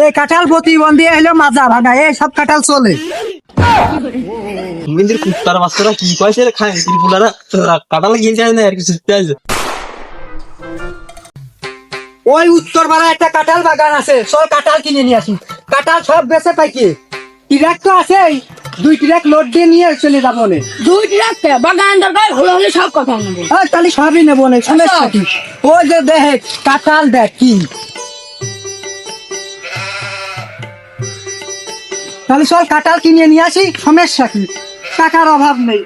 এই কাঁঠাল প্রতিবন্ধী হলো মাজা ভাঙা, এই সব কাঁঠাল চলে। মিন্দির কুত্তার বাচ্চারা কি কয়েছে রে খায় ত্রিপুলারা কাটালে গিয়ে যায় না আর কিছু আছে। ওই উত্তর পাড়া একটা কাঁঠাল বাগান আছে, চল কাঁঠাল কিনে নিয়ে আসি। কাঁঠাল সব বেঁচে পাইকি, ট্রাক তো আছে, 2 ট্রাক লোড দিয়ে নিয়ে চলে যাবো নে। 2 ট্রাক বাগান দরকার হলে হলে সব কথা নেবো। তাহলে সবই নেবো নে, সমস্যা কি? ওই যে দেখ কাঁঠাল, দেখ কি, তাহলে চল কাঁঠাল কিনে নিয়ে আসি, সমস্যা কি? টাকার অভাব নেই।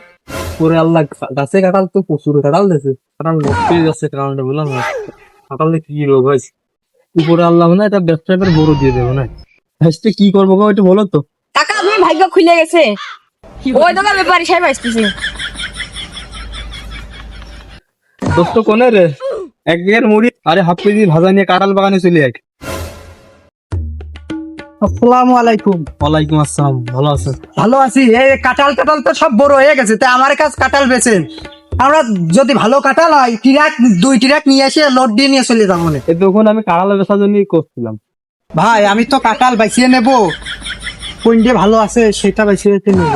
ওরে আল্লাহ, গাছে কাঁঠাল তো প্রচুর কাঁঠাল দিয়েছে, কাঁঠাল নষ্ট হয়ে যাচ্ছে কারণটা বললাম না। কাঁঠালে কি রোগ হয়েছে উপরে আল্লাহ না, এটা ব্যবসা এবার বড় দিয়ে দেবো না। ফার্স্টে কি করবো গো একটু বলো তো। টাকা আপনি ভাগ্য খুলে গেছে, ওই দোকান ব্যাপারী সাহেব আসতেছে। দোস্ত কোনে রে? 1 বিঘের মুড়ি আরে হাফ কেজি ভাজা নিয়ে কাঁঠাল বাগানে চলে এক। আসসালামু আলাইকুম। ওয়ালাইকুম আসসালাম, ভালো আছেন? ভালো আছি। এই কাঁঠাল টাঠাল তো সব বড় হয়ে গেছে, তাই আমার কাছে কাঁঠাল বেচেন। আমরা যদি ভালো কাঁঠাল হয়, ট্রাক 2 ট্রাক নিয়ে এসে লোড দিয়ে নিয়ে চলে যাবো নে। এই তখন আমি কাঁঠাল বেচার জন্যই করছিলাম। ভাই আমি তো কাঁঠাল বাছিয়ে নেব, কোনটা ভালো আছে সেটা বাছিয়ে নেব।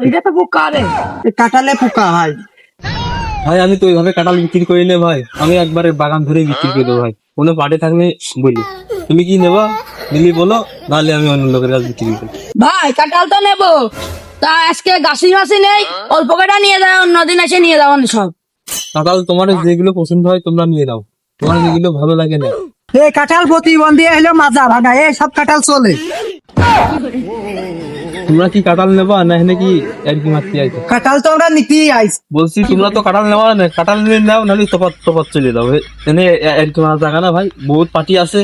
এটা তো বুক করে এই কাঁঠালে পোকা ভাই। ভাই আমি তো ওইভাবে কাঁঠাল বিক্রি করি না ভাই, আমি একবারে বাগান ধরে বিক্রি করে দেবো ভাই। কোনো পার্টি থাকলে বলি, তুমি কি নেবা নিলি বলো, নাহলে আমি অন্য লোকের কাছে বিক্রি করি। ভাই কাঁঠাল তো নেবো, তা আজকে গাছি মাছি নেই, অল্প কটা নিয়ে যাও, অন্যদিন এসে নিয়ে যাও সব। কাঁঠাল তোমার যেগুলো পছন্দ হয় তোমরা নিয়ে নাও, তোমার যেগুলো ভালো লাগে না। এই কাঁঠাল প্রতিবন্ধী হলো মাজা ভাঙা, এই সব কাঁঠাল চলে। তোমরা কি কাঁঠাল নেবা না এখানে কি আর কি মারতে আইছো? কাঁঠাল তো আমরা নিতেই আইস। বলছি তোমরা তো কাঁঠাল নেওয়া না, কাঁঠাল নিয়ে নাও, নাহলে তফাৎ তফাৎ চলে যাও। এনে আর কি মারা জায়গা না ভাই, বহুত পার্টি আছে।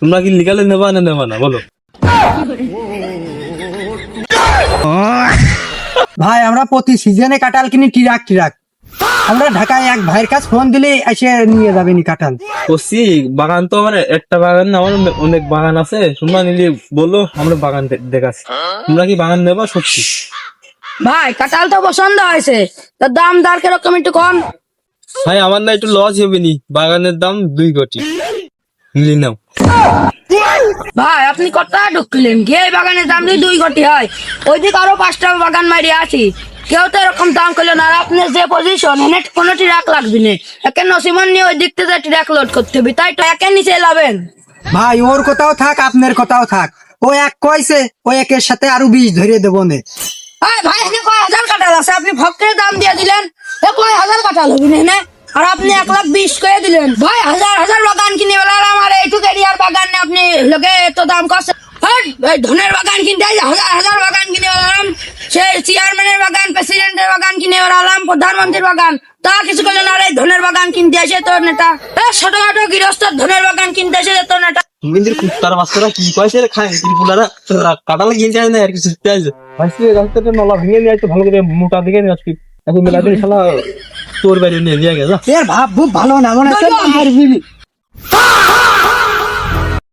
তোমরা কি লিগালে নেবা না নেবা না বলো? ভাই আমরা প্রতি সিজনে কাঁঠাল কিনি ট্রাক ট্রাক। আমরা ঢাকায় এক ভাইয়ের কাছে ফোন দিলে এসে নিয়ে যাবেন কাঁঠাল। বলছি বাগান তো আমার একটা বাগান না, আমার অনেক বাগান আছে। তোমরা নিলে বলো, আমরা বাগান দেখাচ্ছি। তোমরা কি বাগান নেবা সত্যি? ভাই কাঁঠাল তো পছন্দ হয়েছে, তার দাম দর কিরকম একটু কম। ভাই আমার না একটু লস হবে নি, বাগানের দাম 2 কোটি, নিলে নাও। ভাই আপনি কত ঢুকলেন কি? এই বাগানের দাম যদি 2 কোটি হয়, ওইদিকে আরো 5টা বাগান মারিয়ে আছি, কেউ তো এরকম দাম করলো না। আর আপনার যে পজিশন, এনে কোনো ট্রাক লাগবে না, একে নসিমন নিয়ে ওই দিক থেকে ট্রাক লোড করতে হবে, তাই তো একে নিচে লাভেন। ভাই ওর কথাও থাক, আপনার কথাও থাক। ও এক কইছে, ও একের সাথে আরো 20 ধরে দেবো নে। ভাই এনে কয় হাজার কাঁঠাল আছে, আপনি ফকের দাম দিয়ে দিলেন, এ কয় হাজার কাঁঠাল হবে না, আর আপনি 1,20,000 করে দিলেন। ভাই হাজার হাজার বাগান কিনে বেলার আমার এইটুকু এরিয়ার বাগান নিয়ে আপনি লোকে এত দাম করছে। এই ধনের বাগান কিনতে হাজার হাজার বাগান কিনে বেলাম, সে চেয়ারম্যানের বাগান, প্রেসিডেন্টের বাগান কিনে বেড়ালাম, প্রধানমন্ত্রীর বাগান, তা কিছু করলেন। আর এই ধনের বাগান কিনতে আসে তোর নেতা, ছোটখাটো গৃহস্থর ধনের বাগান কিনতে আসে তোর নেতা। মিন্দির কুত্তার বাচ্চারা কি কয়েছে রে খায় ত্রিপুলারা কাটালে গিয়ে যায় না আর কিছু আছে। ভাই রাস্তাটা নলা ভেঙে নিয়ে আসতে ভালো করে মোটা দিকে নিয়ে আসবি, এখন মেলা দিন শালা তোর বাইরে নিয়ে গেছে। এর ভাব খুব ভালো না, মনে হচ্ছে মারবি।